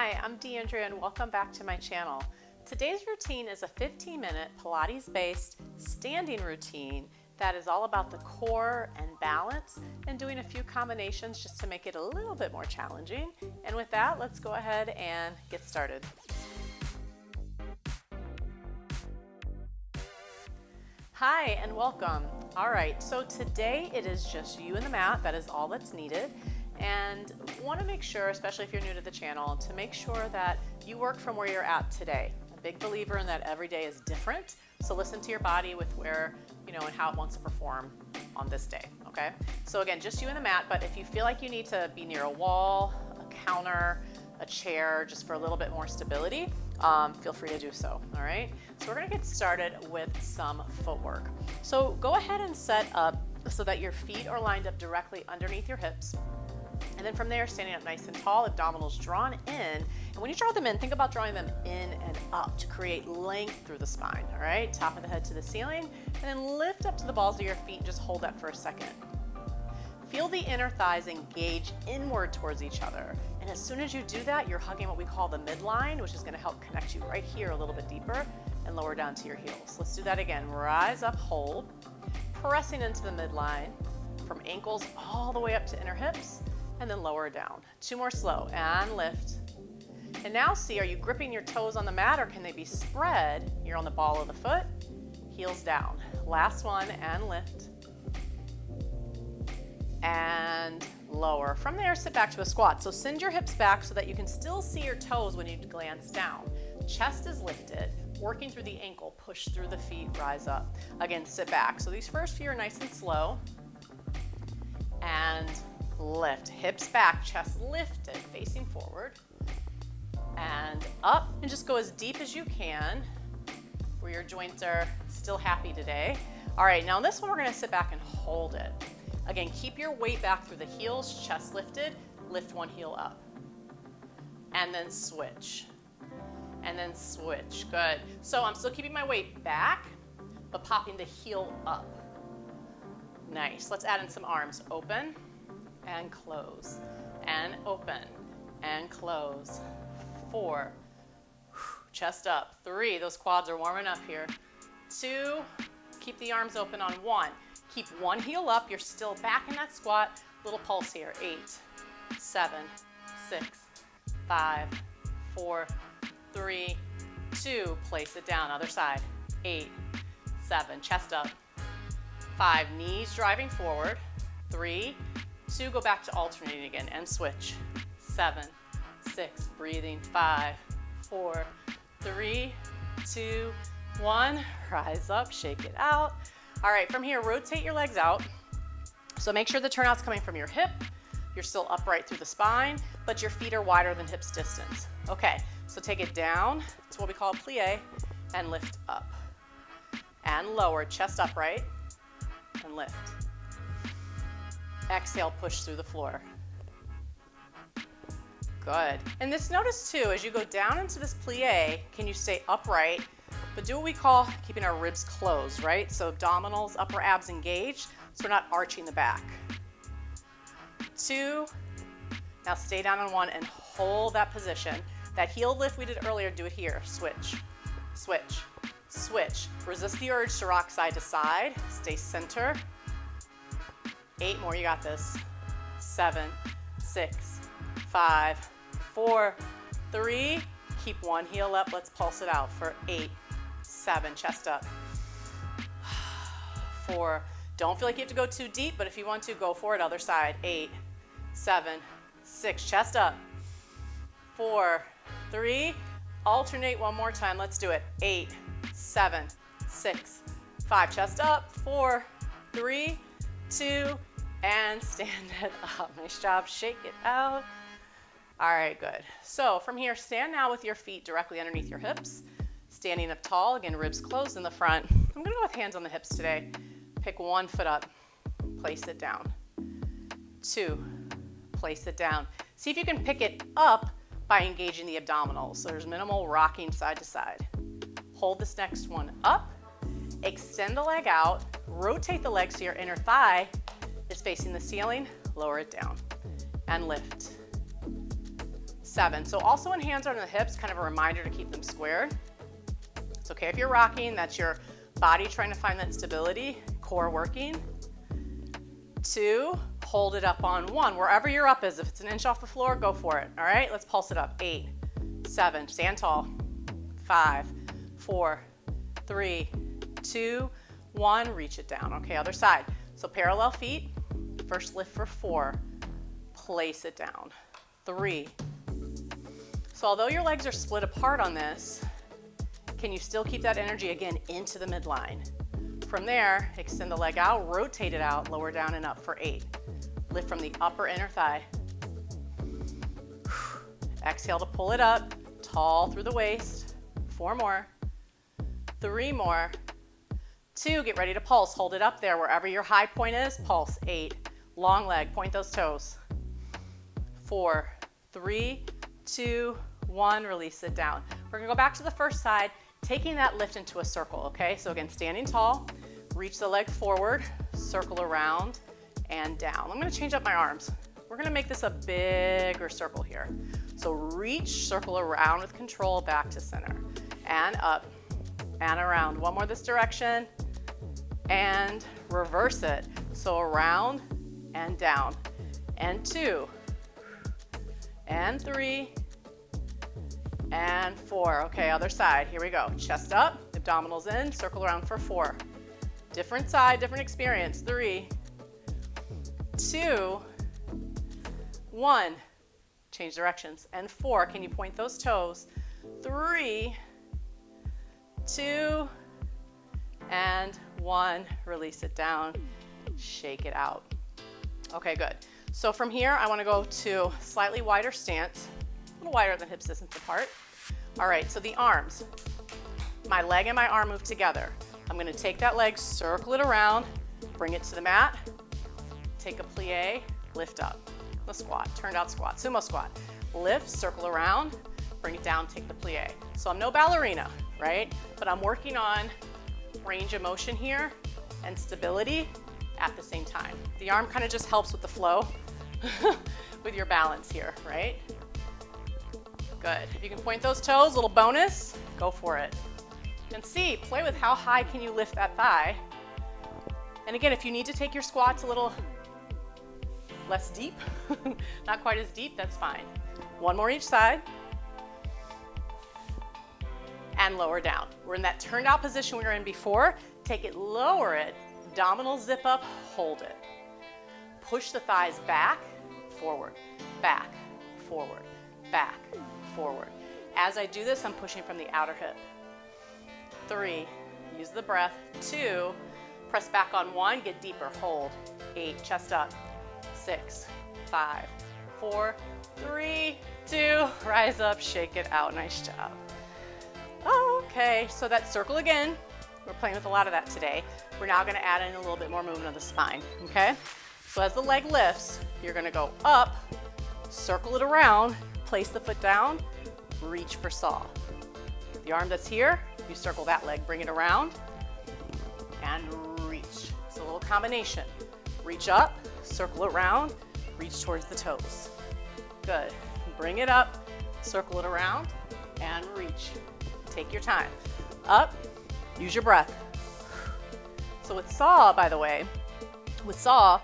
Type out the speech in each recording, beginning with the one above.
Hi, I'm Deanndria and welcome back to my channel. Today's routine is a 15-minute Pilates-based standing routine that is all about the core and balance and doing a few combinations just to make it a little bit more challenging. And with that, let's go ahead and get started. Hi and welcome. All right, so today it is just you and the mat. That is all that's needed. And want to make sure, especially if you're new to the channel, to make sure that you work from where you're at today. I'm a big believer in that every day is different. So listen to your body with where, and how it wants to perform on this day, okay? So again, just you and the mat, but if you feel like you need to be near a wall, a counter, a chair, just for a little bit more stability, feel free to do so, all right? So we're gonna get started with some footwork. So go ahead and set up so that your feet are lined up directly underneath your hips. And then from there, standing up nice and tall, abdominals drawn in. And when you draw them in, think about drawing them in and up to create length through the spine, all right? Top of the head to the ceiling, and then lift up to the balls of your feet and just hold that for a second. Feel the inner thighs engage inward towards each other. And as soon as you do that, you're hugging what we call the midline, which is gonna help connect you right here a little bit deeper and lower down to your heels. Let's do that again. Rise up, hold, pressing into the midline from ankles all the way up to inner hips, and then lower down. Two more slow, and lift. And now see, are you gripping your toes on the mat or can they be spread? You're on the ball of the foot, heels down. Last one, and lift. And lower. From there, sit back to a squat. So send your hips back so that you can still see your toes when you glance down. Chest is lifted, working through the ankle, push through the feet, rise up. Again, sit back. So these first few are nice and slow. And lift, hips back, chest lifted, facing forward. And up, and just go as deep as you can, where your joints are still happy today. All right, now this one we're gonna sit back and hold it. Again, keep your weight back through the heels, chest lifted, lift one heel up. And then switch. And then switch, good. So I'm still keeping my weight back, but popping the heel up. Nice, let's add in some arms. Open and close, and open and close. 4, chest up. 3, those quads are warming up here. 2, keep the arms open on 1. Keep one heel up, you're still back in that squat. Little pulse here. 8, 7, 6, 5, 4, 3, 2, place it down, other side. 8, 7, chest up. 5, knees driving forward. 3, 2, go back to alternating again and switch. 7, 6, breathing. 5, 4, 3, 2, 1. Rise up, shake it out. All right, from here, rotate your legs out. So make sure the turnout's coming from your hip. You're still upright through the spine, but your feet are wider than hips distance. Okay, so take it down to what we call a plie and lift up. And lower, chest upright and lift. Exhale, push through the floor. Good. And this, notice too, as you go down into this plie, can you stay upright, but do what we call keeping our ribs closed, right? So abdominals, upper abs engaged, so we're not arching the back. 2, now stay down on 1 and hold that position. That heel lift we did earlier, do it here. Switch, switch, switch. Resist the urge to rock side to side. Stay center. 8 more, you got this. 7, 6, 5, 4, 3. Keep one heel up, let's pulse it out for 8, 7, chest up. 4, don't feel like you have to go too deep, but if you want to, go for it, other side. 8, 7, 6, chest up. 4, 3, alternate one more time, let's do it. 8, 7, 6, 5, chest up. 4, 3, 2, and stand it up. Nice job, shake it out. All right, good. So from here, stand now with your feet directly underneath your hips, standing up tall, again, ribs closed in the front. I'm gonna go with hands on the hips today. Pick one foot up, place it down. 2, place it down. See if you can pick it up by engaging the abdominals. So there's minimal rocking side to side. Hold this next one up, extend the leg out, rotate the leg so your inner thigh is facing the ceiling, lower it down, and lift. 7. So also when hands are on the hips, kind of a reminder to keep them squared. It's okay if you're rocking, that's your body trying to find that stability, core working. 2, hold it up on 1, wherever your up is. If it's an inch off the floor, go for it. All right, let's pulse it up. 8, 7, stand tall. 5, 4, 3, 2, 1, reach it down. Okay, other side. So parallel feet, first lift for 4, place it down. 3. So although your legs are split apart on this, can you still keep that energy again into the midline? From there, extend the leg out, rotate it out, lower down and up for 8. Lift from the upper inner thigh. Exhale to pull it up, tall through the waist. 4 more. 3 more. 2, get ready to pulse. Hold it up there wherever your high point is. Pulse. 8. Long leg, point those toes. 4, 3, 2, 1, release it down. We're gonna go back to the first side, taking that lift into a circle, okay? So again, standing tall, reach the leg forward, circle around and down. I'm gonna change up my arms. We're gonna make this a bigger circle here. So reach, circle around with control, back to center. And up and around. One more this direction. And reverse it. So around and down. And 2. And 3. And 4. Okay, other side. Here we go. Chest up, abdominals in, circle around for 4. Different side, different experience. 3, 2, 1. Change directions. And 4. Can you point those toes? 3, 2, and 1. Release it down. Shake it out. Okay, good. So from here, I want to go to slightly wider stance. A little wider than hips distance apart. All right, so the arms. My leg and my arm move together. I'm gonna take that leg, circle it around, bring it to the mat, take a plie, lift up. The squat, turned out squat, sumo squat. Lift, circle around, bring it down, take the plie. So I'm no ballerina, right? But I'm working on range of motion here and stability at the same time. The arm kind of just helps with the flow with your balance here, right? Good. If you can point those toes, little bonus, go for it. And see, play with how high can you lift that thigh. And again, if you need to take your squats a little less deep, not quite as deep, that's fine. 1 more each side. And lower down. We're in that turned out position we were in before. Take it, lower it, abdominal zip up, hold it. Push the thighs back, forward, back, forward, back, forward. As I do this, I'm pushing from the outer hip. 3, use the breath. 2, press back on 1, get deeper, hold. 8, chest up. 6, 5, 4, 3, 2, rise up, shake it out. Nice job. Okay, so that circle again. We're playing with a lot of that today. We're now gonna add in a little bit more movement of the spine, okay? So as the leg lifts, you're gonna go up, circle it around, place the foot down, reach for saw. The arm that's here, you circle that leg, bring it around, and reach. So a little combination. Reach up, circle around, reach towards the toes. Good. Bring it up, circle it around, and reach. Take your time. Up, use your breath. So with saw, by the way, with saw,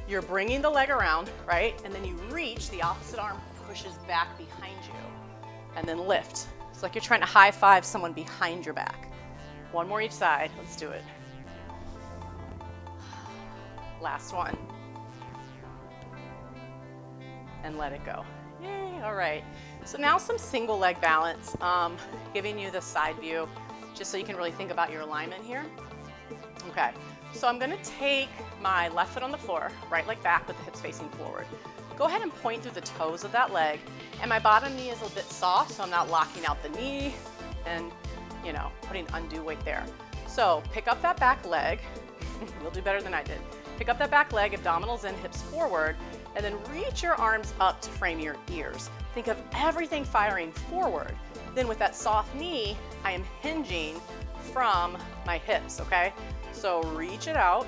you're bringing the leg around, right? And then you reach, the opposite arm pushes back behind you, and then lift. It's like you're trying to high five someone behind your back. 1 more each side, let's do it. Last one. And let it go. Yay, all right. So now some single leg balance, giving you the side view, just so you can really think about your alignment here. Okay, so I'm gonna take my left foot on the floor, right leg back with the hips facing forward. Go ahead and point through the toes of that leg, and my bottom knee is a bit soft, so I'm not locking out the knee and, you know, putting undue weight there. So pick up that back leg, you'll do better than I did. Pick up that back leg, abdominals in, hips forward, and then reach your arms up to frame your ears. Think of everything firing forward. Then with that soft knee, I am hinging from my hips, okay? So reach it out.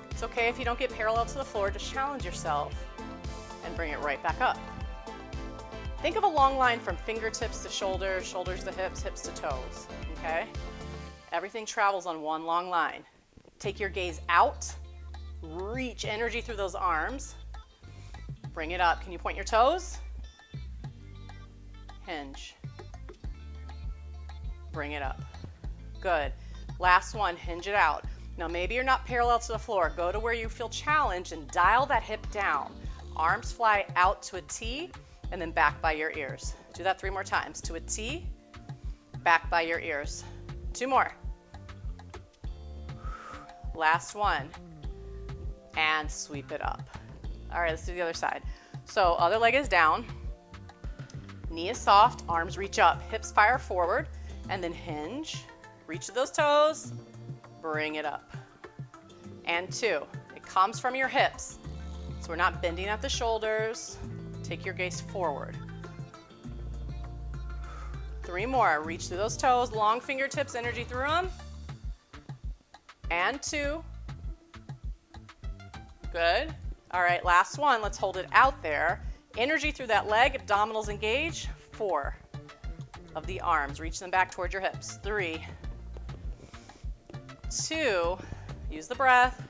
It's okay if you don't get parallel to the floor, just challenge yourself and bring it right back up. Think of a long line from fingertips to shoulders, shoulders to hips, hips to toes, okay? Everything travels on one long line. Take your gaze out, reach energy through those arms, bring it up. Can you point your toes? Hinge. Bring it up. Good. Last one, hinge it out. Now maybe you're not parallel to the floor. Go to where you feel challenged and dial that hip down. Arms fly out to a T and then back by your ears. Do that 3 more times. To a T, back by your ears. 2 more. Last one. And sweep it up. All right, let's do the other side. So other leg is down. Knee is soft, arms reach up, hips fire forward, and then hinge. Reach to those toes, bring it up. And 2, it comes from your hips. So we're not bending at the shoulders. Take your gaze forward. 3 more, reach through those toes, long fingertips, energy through them. And 2. Good. All right, last one, let's hold it out there. Energy through that leg, abdominals engage. 4 of the arms, reach them back towards your hips. 3, 2, use the breath,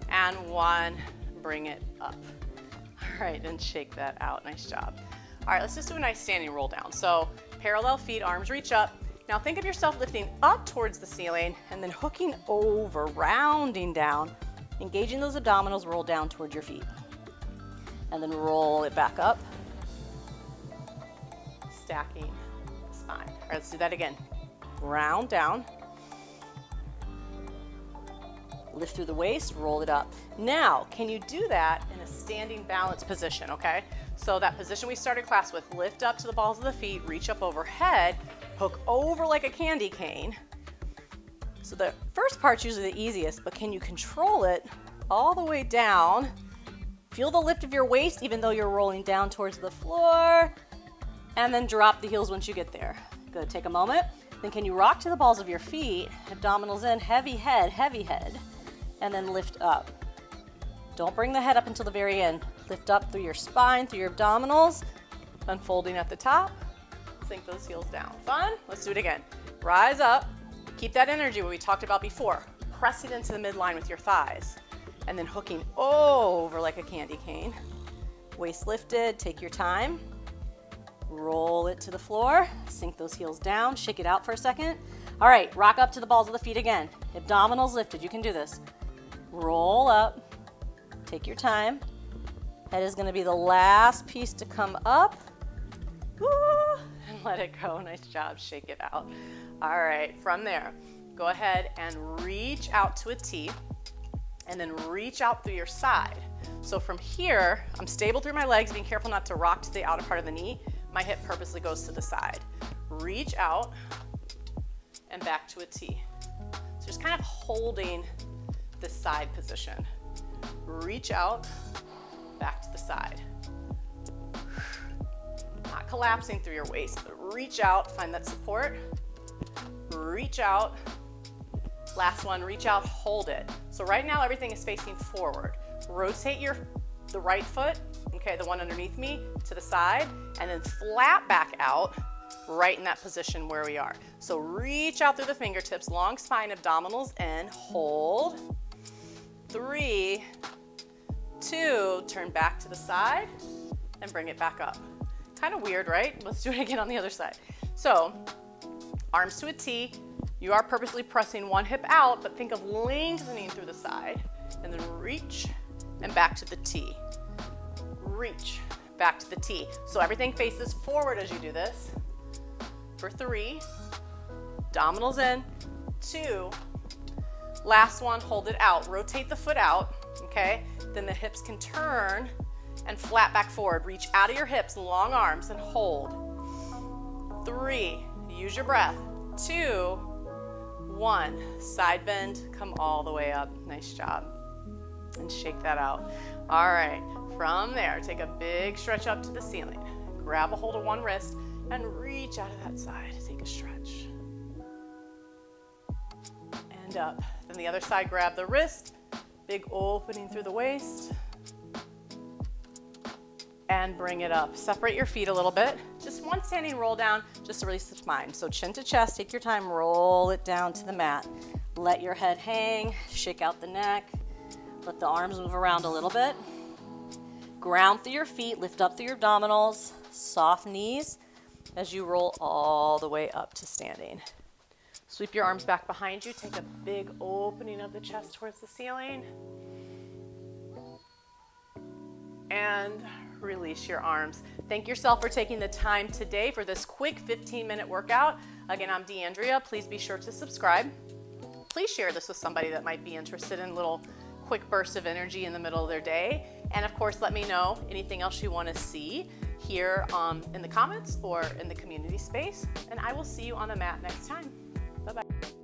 and 1, bring it up. All right, and shake that out, nice job. All right, let's just do a nice standing roll down. So parallel feet, arms reach up. Now think of yourself lifting up towards the ceiling and then hooking over, rounding down, engaging those abdominals, roll down towards your feet. And then roll it back up, stacking the spine. All right, let's do that again. Round down, lift through the waist, roll it up. Now, can you do that in a standing balance position, okay? So that position we started class with, lift up to the balls of the feet, reach up overhead, hook over like a candy cane. So the first part's usually the easiest, but can you control it all the way down? Feel the lift of your waist even though you're rolling down towards the floor, and then drop the heels once you get there. Good, take a moment. Then can you rock to the balls of your feet, abdominals in, heavy head, and then lift up. Don't bring the head up until the very end. Lift up through your spine, through your abdominals, unfolding at the top, sink those heels down. Fun? Let's do it again. Rise up, keep that energy what we talked about before, pressing into the midline with your thighs, and then hooking over like a candy cane. Waist lifted, take your time. Roll it to the floor, sink those heels down, shake it out for a second. All right, rock up to the balls of the feet again. Abdominals lifted, you can do this. Roll up, take your time. Head is gonna be the last piece to come up. Woo, and let it go, nice job, shake it out. All right, from there, go ahead and reach out to a T, and then reach out through your side. So from here, I'm stable through my legs, being careful not to rock to the outer part of the knee. My hip purposely goes to the side. Reach out and back to a T. So just kind of holding this side position. Reach out, back to the side. Not collapsing through your waist, but reach out, find that support. Reach out. Last one, reach out, hold it. So right now everything is facing forward. Rotate the right foot, okay, the one underneath me, to the side, and then flat back out right in that position where we are. So reach out through the fingertips, long spine, abdominals in, hold. 3, 2, turn back to the side and bring it back up. Kind of weird, right? Let's do it again on the other side. So arms to a T. You are purposely pressing one hip out, but think of lengthening through the side, and then reach and back to the T. Reach, back to the T. So everything faces forward as you do this. For 3, abdominals in, 2, last one, hold it out. Rotate the foot out, okay? Then the hips can turn and flat back forward. Reach out of your hips, long arms, and hold. 3, use your breath. 2, 1, side bend, come all the way up. Nice job. And shake that out. All right, from there, take a big stretch up to the ceiling. Grab a hold of one wrist and reach out of that side. Take a stretch. And up. Then the other side, grab the wrist, big opening through the waist. and bring it up. Separate your feet a little bit. Just one standing roll down, just to release the spine. So chin to chest, take your time, roll it down to the mat. Let your head hang, shake out the neck. Let the arms move around a little bit. Ground through your feet, lift up through your abdominals, soft knees as you roll all the way up to standing. Sweep your arms back behind you. Take a big opening of the chest towards the ceiling. And release your arms. Thank yourself for taking the time today for this quick 15-minute workout. Again, I'm Deanndria. Please be sure to subscribe. Please share this with somebody that might be interested in little quick bursts of energy in the middle of their day. And of course, let me know anything else you want to see here in the comments or in the community space. And I will see you on the mat next time. Bye-bye.